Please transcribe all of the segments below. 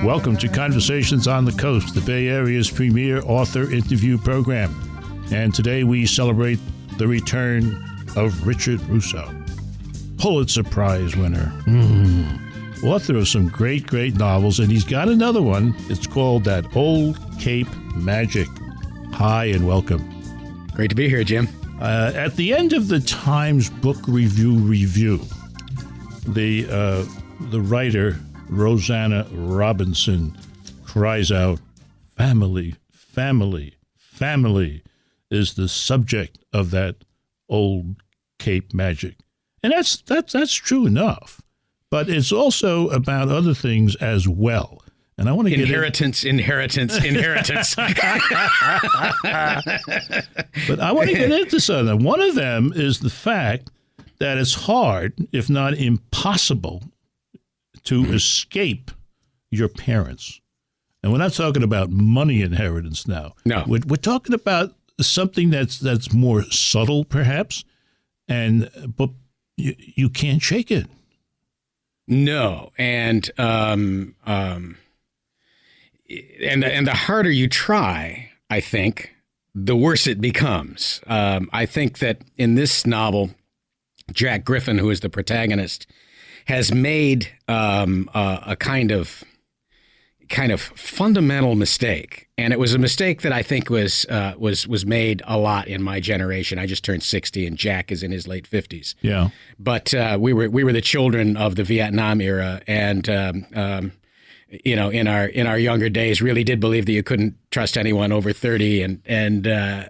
Welcome to Conversations on the Coast, the Bay Area's premier author interview program. And today we celebrate the return of Richard Russo, Pulitzer Prize winner, author of some great novels, and he's got another one. It's called That Old Cape Magic. Hi and welcome. Great to be here, Jim. At the end of the Times Book Review, the writer Rosanna Robinson cries out, "Family, family, family is the subject of that old Cape magic." And that's true enough. But it's also about other things as well. And I want to get inheritance. But I want to get into some of them. One of them is the fact that it's hard, if not impossible, to escape your parents. And we're not talking about money inheritance now. No. We're talking about something that's more subtle, perhaps, but you can't shake it. No, and the harder you try, I think, the worse it becomes. I think that in this novel, Jack Griffin, who is the protagonist, has made a kind of fundamental mistake, and it was a mistake that I think was made a lot in my generation. I just turned 60, and Jack is in his late 50s. Yeah, but we were the children of the Vietnam era, and in our younger days, really did believe that you couldn't trust anyone over 30, and I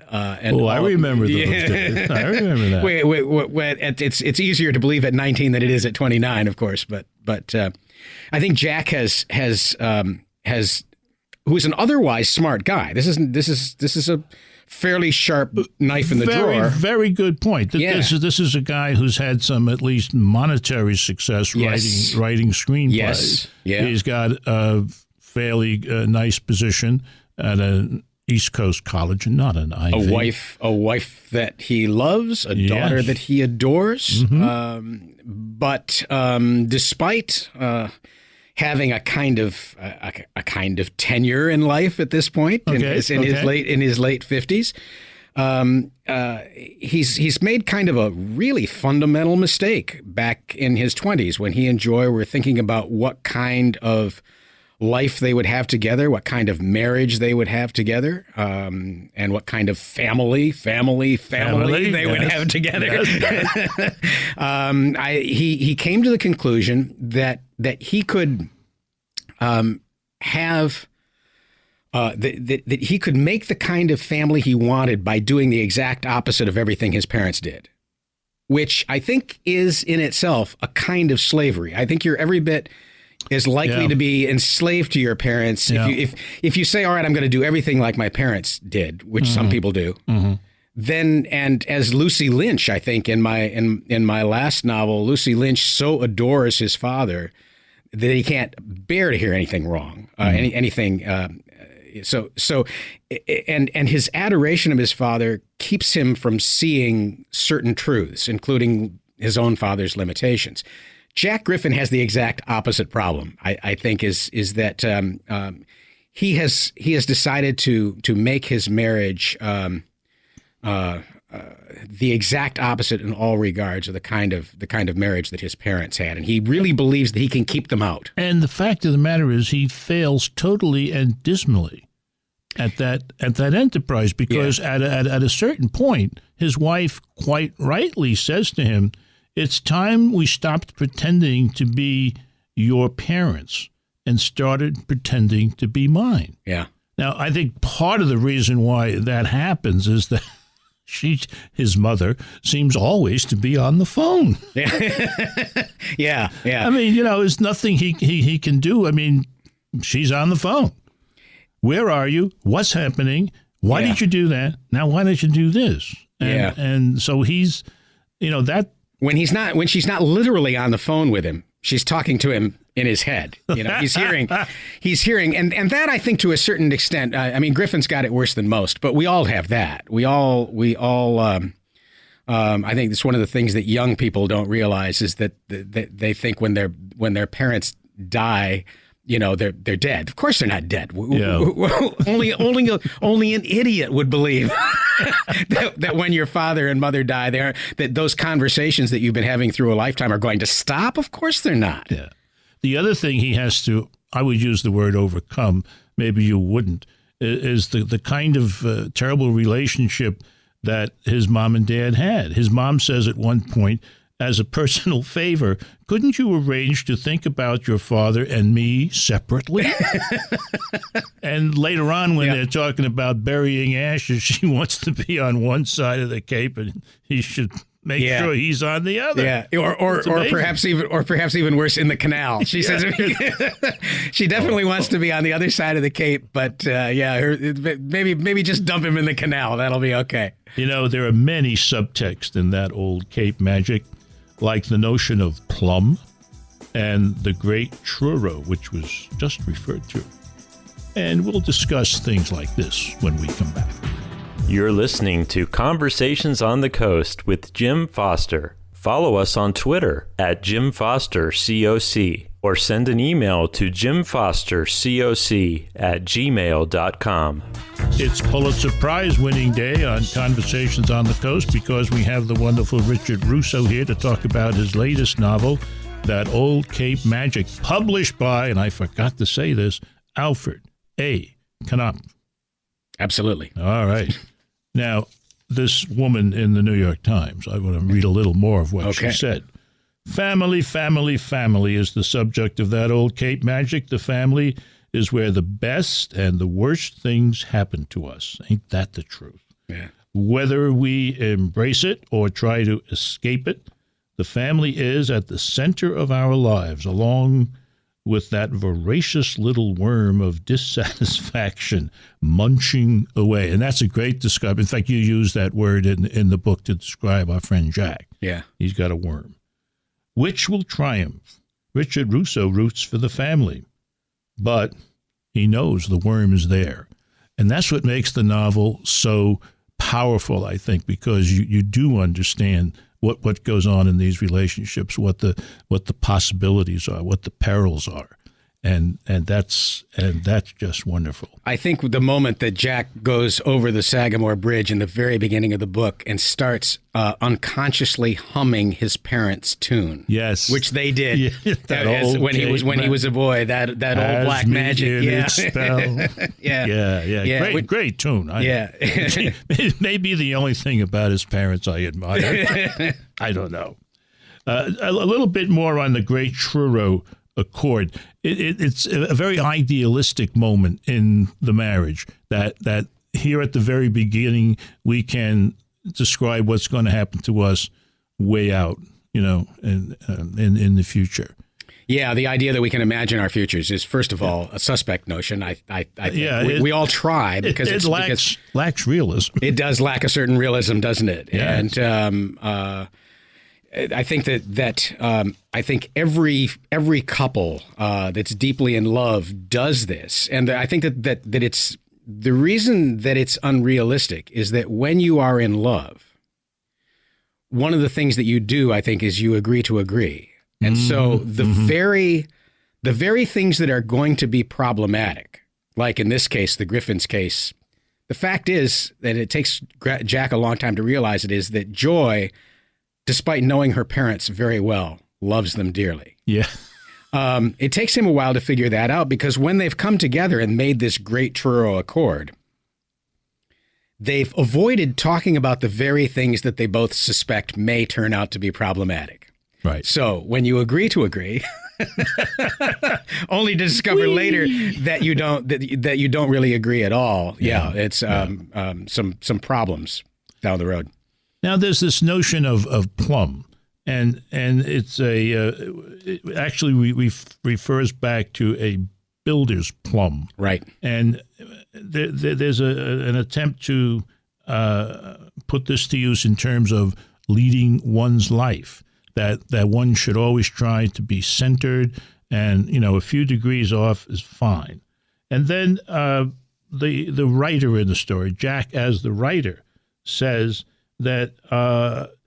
remember those days. I remember that. It's easier to believe at 19 than it is at 29, of course. But I think Jack has who is an otherwise smart guy. This is a fairly sharp knife in the drawer. Very good point. This is a guy who's had some at least monetary success writing screenplays. Yes. Yeah. He's got a fairly nice position at an East Coast college, and not an Ivy. A wife that he loves, a daughter that he adores. Mm-hmm. But despite having a kind of tenure in life at this point, in his late 50s, he's made kind of a really fundamental mistake back in his 20s when he and Joy were thinking about what kind of life they would have together, what kind of marriage they would have together, and what kind of family they would have together. Yes. He came to the conclusion that he could have that he could make the kind of family he wanted by doing the exact opposite of everything his parents did, which I think is in itself a kind of slavery. I think you're every bit as likely to be enslaved to your parents if you say, all right, I'm going to do everything like my parents did, which some people do. Mm-hmm. Then, and as Lucy Lynch, I think in my last novel, Lucy Lynch so adores his father that he can't bear to hear anything wrong, anything. So his adoration of his father keeps him from seeing certain truths, including his own father's limitations. Jack Griffin has the exact opposite problem. I think is that he has decided to make his marriage the exact opposite in all regards of the kind of marriage that his parents had, and he really believes that he can keep them out. And the fact of the matter is, he fails totally and dismally at that enterprise, because at a certain point, his wife quite rightly says to him, "It's time we stopped pretending to be your parents and started pretending to be mine." Yeah. Now, I think part of the reason why that happens is that his mother seems always to be on the phone. Yeah. I mean, there's nothing he can do. I mean, she's on the phone. Where are you? What's happening? Why did you do that? Now, why did you do this? And so he's, that. When she's not literally on the phone with him, she's talking to him in his head. He's hearing, and that, I think, to a certain extent, I mean, Griffin's got it worse than most, but we all have that. We all I think it's one of the things that young people don't realize is that they think when their parents die, they're dead. Of course they're not dead. Yeah. Only an idiot would believe that when your father and mother die, that those conversations that you've been having through a lifetime are going to stop. Of course they're not. Yeah. The other thing he has to, I would use the word overcome, maybe you wouldn't, is the kind of terrible relationship that his mom and dad had. His mom says at one point, as a personal favor, couldn't you arrange to think about your father and me separately? And later on, when they're talking about burying ashes, she wants to be on one side of the Cape and he should make sure he's on the other. Yeah, or perhaps even worse, in the canal. She says she definitely wants to be on the other side of the Cape, but maybe just dump him in the canal. That'll be okay. There are many subtexts in that old Cape magic, like the notion of plum and the great churro, which was just referred to. And we'll discuss things like this when we come back. You're listening to Conversations on the Coast with Jim Foster. Follow us on Twitter at Jim Foster COC or send an email to jimfostercoc@gmail.com. It's Pulitzer Prize winning day on Conversations on the Coast because we have the wonderful Richard Russo here to talk about his latest novel, That Old Cape Magic, published by, and I forgot to say this, Alfred A. Knopf. Absolutely. All right. Now, this woman in the New York Times, I want to read a little more of what she said. Family, family, family is the subject of That Old Cape Magic. The family is where the best and the worst things happen to us. Ain't that the truth? Yeah. Whether we embrace it or try to escape it, the family is at the center of our lives, along with that voracious little worm of dissatisfaction munching away. And that's a great description. In fact, you use that word in the book to describe our friend Jack. Yeah. He's got a worm. Which will triumph? Richard Russo roots for the family, but he knows the worm is there. And that's what makes the novel so powerful, I think, because you do understand what goes on in these relationships, what the possibilities are, what the perils are, and that's just wonderful. I think the moment that Jack goes over the Sagamore Bridge in the very beginning of the book and starts unconsciously humming his parents' tune, yes, which they did when he was a boy, that old black magic, great tune. It may be the only thing about his parents I admire. I don't know. A little bit more on the great Truro Accord. It's a very idealistic moment in the marriage that here at the very beginning we can describe what's going to happen to us way out, in the future. Yeah, the idea that we can imagine our futures is, first of all, a suspect notion. I think we all try because it lacks realism. It does lack a certain realism, doesn't it? Yes. And I think that I think every couple that's deeply in love does this, and I think that it's the reason that it's unrealistic is that when you are in love, one of the things that you do, I think, is you agree to agree. And so the very things that are going to be problematic, like in this case, the Griffin's case, the fact is that it takes Jack a long time to realize it is that Joy, despite knowing her parents very well, loves them dearly. Yeah. It takes him a while to figure that out because when they've come together and made this great Truro Accord, they've avoided talking about the very things that they both suspect may turn out to be problematic. Right. So when you agree to agree, only to discover later that you don't really agree at all. Yeah, it's some problems down the road. Now there's this notion of plum, and it's it actually refers back to a builder's plum. Right. And there's an attempt to put this to use in terms of leading one's life. That one should always try to be centered, and a few degrees off is fine. And then the writer in the story, Jack as the writer, says that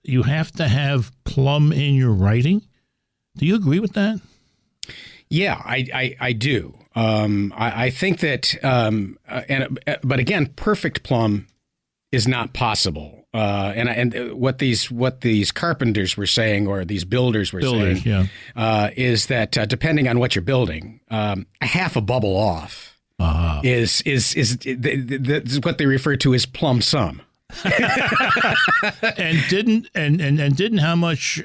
you have to have plum in your writing. Do you agree with that? Yeah, I do. I think that, but again, perfect plum is not possible. And what these carpenters were saying, or these builders were saying, is that depending on what you're building, a half a bubble off is what they refer to as plumb sum. and didn't how much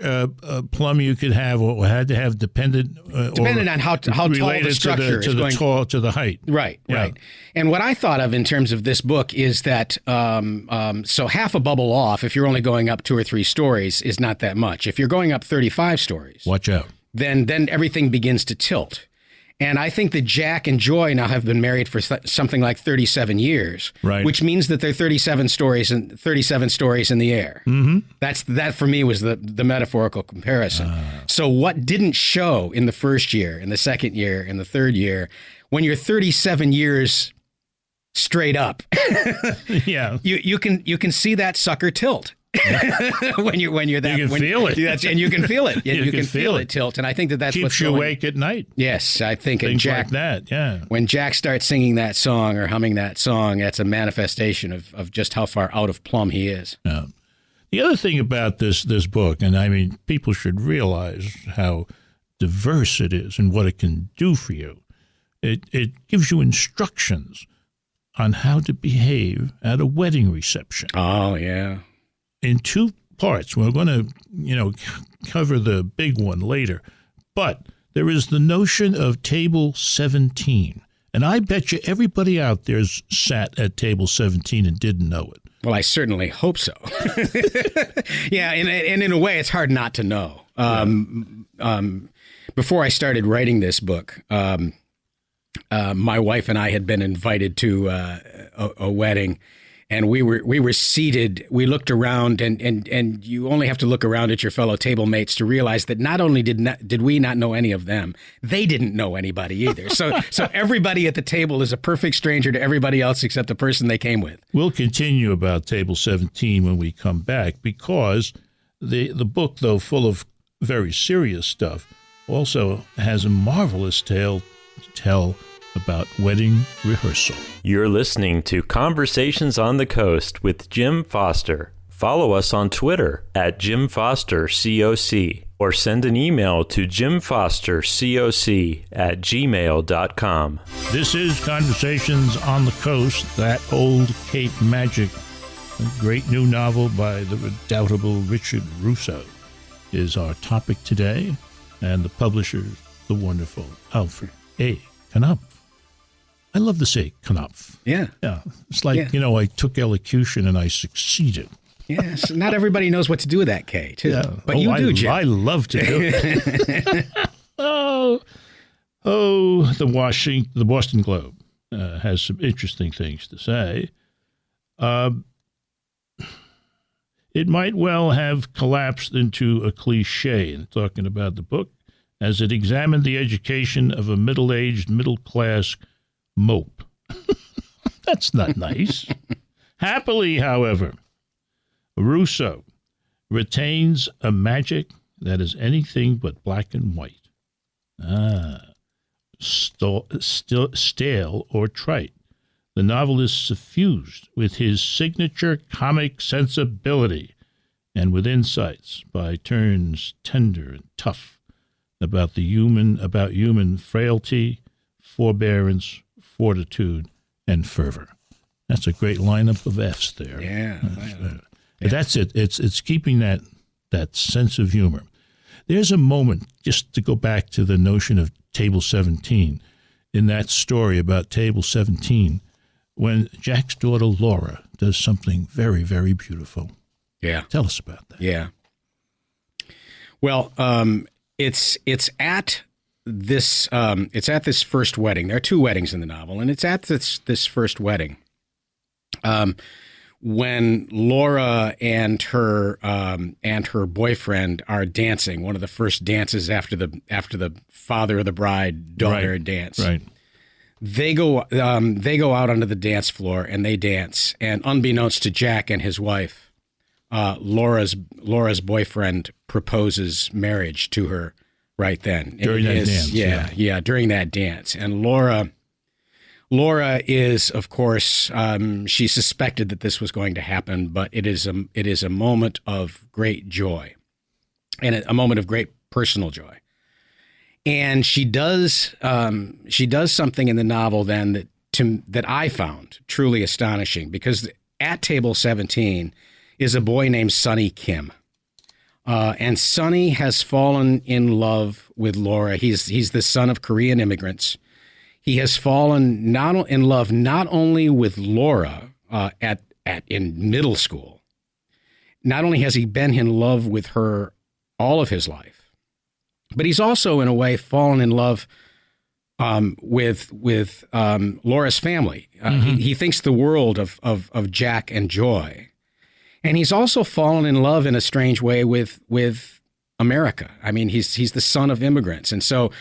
plum you could have or had to have depended on how tall the structure is going to the height. Right. And what I thought of in terms of this book is that so half a bubble off, if you're only going up 2 or 3 stories, is not that much. If you're going up 35 stories, watch out. Then everything begins to tilt. And I think that Jack and Joy now have been married for something like 37 years, right? Which means that they're 37 stories in the air. Mm-hmm. That for me was the metaphorical comparison. So what didn't show in the first year, in the second year, in the third year, when you're 37 years straight up, yeah, you can see that sucker tilt. when you're that, you can feel it, and you can feel it, and you can feel it tilt, and I think that's keeps what's you awake at night. Yes, I think things Jack, like that. Yeah, when Jack starts singing that song or humming that song, that's a manifestation of just how far out of plumb he is. Yeah. The other thing about this book, and I mean, people should realize how diverse it is and what it can do for you. It gives you instructions on how to behave at a wedding reception. Oh yeah. In 2 parts. We're going to, cover the big one later. But there is the notion of table 17. And I bet you everybody out there's sat at table 17 and didn't know it. Well, I certainly hope so. Yeah, and in a way, it's hard not to know. Before I started writing this book, my wife and I had been invited to a wedding. And we were seated. We looked around, and you only have to look around at your fellow table mates to realize that not only did we not know any of them, they didn't know anybody either. So everybody at the table is a perfect stranger to everybody else except the person they came with. We'll continue about table 17 when we come back, because the book, though full of very serious stuff, also has a marvelous tale to tell about wedding rehearsal. You're listening to Conversations on the Coast with Jim Foster. Follow us on Twitter at Jim Foster COC, or send an email to jimfostercoc@gmail.com. This is Conversations on the Coast, that old Cape Magic, a great new novel by the redoubtable Richard Russo, is our topic today, and the publisher, the wonderful Alfred A. Knopf. I love to say Knopf. Yeah. It's like, I took elocution and I succeeded. Yes. Not everybody knows what to do with that K, too. Yeah. But you do, Jim. I love to do it. The Boston Globe has some interesting things to say. It might well have collapsed into a cliche in talking about the book, as it examined the education of a middle-aged, middle-class mope. That's not nice. Happily, however, Russo retains a magic that is anything but black and white. Stale or trite. The novel is suffused with his signature comic sensibility and with insights by turns tender and tough about human frailty, forbearance, fortitude, and fervor. That's a great lineup of F's there. Yeah. That's it. It's keeping that sense of humor. There's a moment, just to go back to the notion of table 17, in that story about table 17, when Jack's daughter Laura does something very, very beautiful. Yeah. Tell us about that. Yeah. Well, it's at this first wedding. There are 2 weddings in the novel, and it's at this first wedding when Laura and her boyfriend are dancing. One of the first dances after the father of the bride daughter dance. Right. They go out onto the dance floor and they dance. And unbeknownst to Jack and his wife, Laura's boyfriend proposes marriage to her right then. During that dance. Yeah, during that dance. And Laura is, of course, she suspected that this was going to happen, but it is a moment of great joy and a moment of great personal joy. And she does something in the novel then that I found truly astonishing, because at table 17 is a boy named Sonny Kim. And Sonny has fallen in love with Laura. He's the son of Korean immigrants. He has fallen in love not only with Laura in middle school. Not only has he been in love with her all of his life, but he's also, in a way, fallen in love with Laura's family. He thinks the world of Jack and Joy. And he's also fallen in love in a strange way with America. I mean, he's the son of immigrants. And so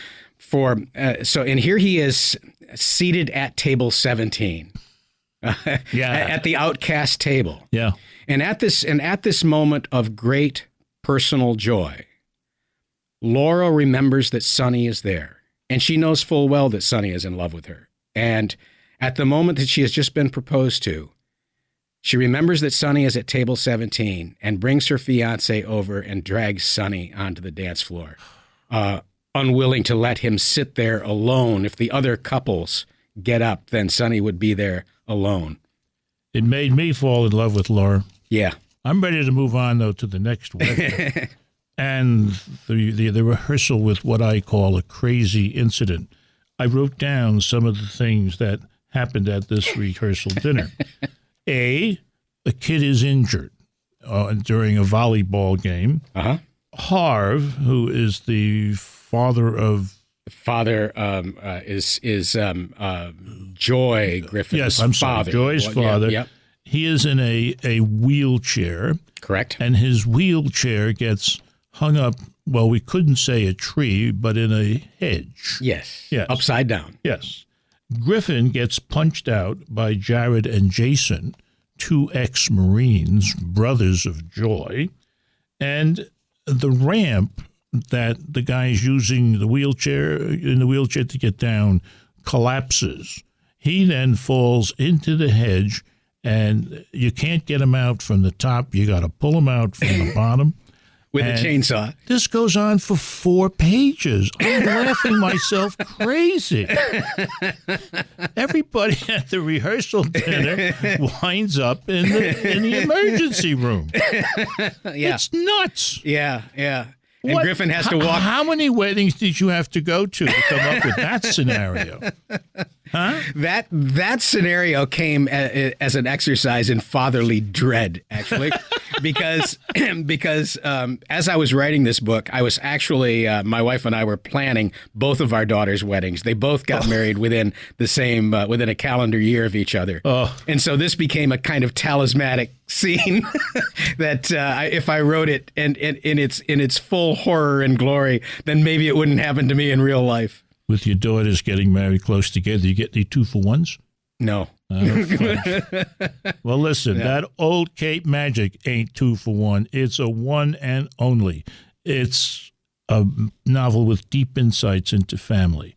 and here he is seated at table 17. At the outcast table. Yeah. And at this moment of great personal joy, Laura remembers that Sonny is there, and she knows full well that Sonny is in love with her. And at the moment that she has just been proposed to, she remembers that Sonny is at table 17 and brings her fiancé over and drags Sonny onto the dance floor, unwilling to let him sit there alone. If the other couples get up, then Sonny would be there alone. It made me fall in love with Laura. Yeah. I'm ready to move on, though, to the next wedding. And the rehearsal with what I call a crazy incident. I wrote down some of the things that happened at this rehearsal dinner. A kid is injured during a volleyball game. Uh-huh. Harv, who is the father of... is Joy Griffin's yes, I'm sorry, father. Joy's father. Yep. He is in a wheelchair. Correct. And his wheelchair gets hung up, well, we couldn't say a tree, but in a hedge. Yes. Yes. Upside down. Yes. Griffin gets punched out by Jared and Jason, two ex-Marines, brothers of Joy. And the ramp that the guy is using in the wheelchair to get down collapses. He then falls into the hedge, and you can't get him out from the top. You got to pull him out from the bottom. With a chainsaw. This goes on for 4 pages. I'm laughing myself crazy. Everybody at the rehearsal dinner winds up in the emergency room. Yeah. It's nuts. Yeah. And Griffin has to walk. How many weddings did you have to go to come up with that scenario? Huh? That scenario came as an exercise in fatherly dread, actually, because as I was writing this book, I was actually my wife and I were planning both of our daughters' weddings. They both got married within a calendar year of each other, and so this became a kind of talismanic scene that if I wrote it and in its full horror and glory, then maybe it wouldn't happen to me in real life. With your daughters getting married close together, you get any 2-for-1s? No. Well, listen, that old Cape Magic ain't 2-for-1. It's a one and only. It's a novel with deep insights into family,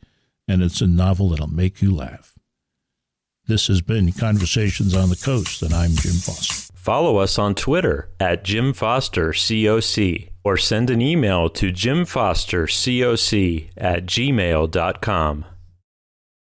and it's a novel that'll make you laugh. This has been Conversations on the Coast, and I'm Jim Foster. Follow us on Twitter at Jim Foster COC, or send an email to jimfostercoc@gmail.com.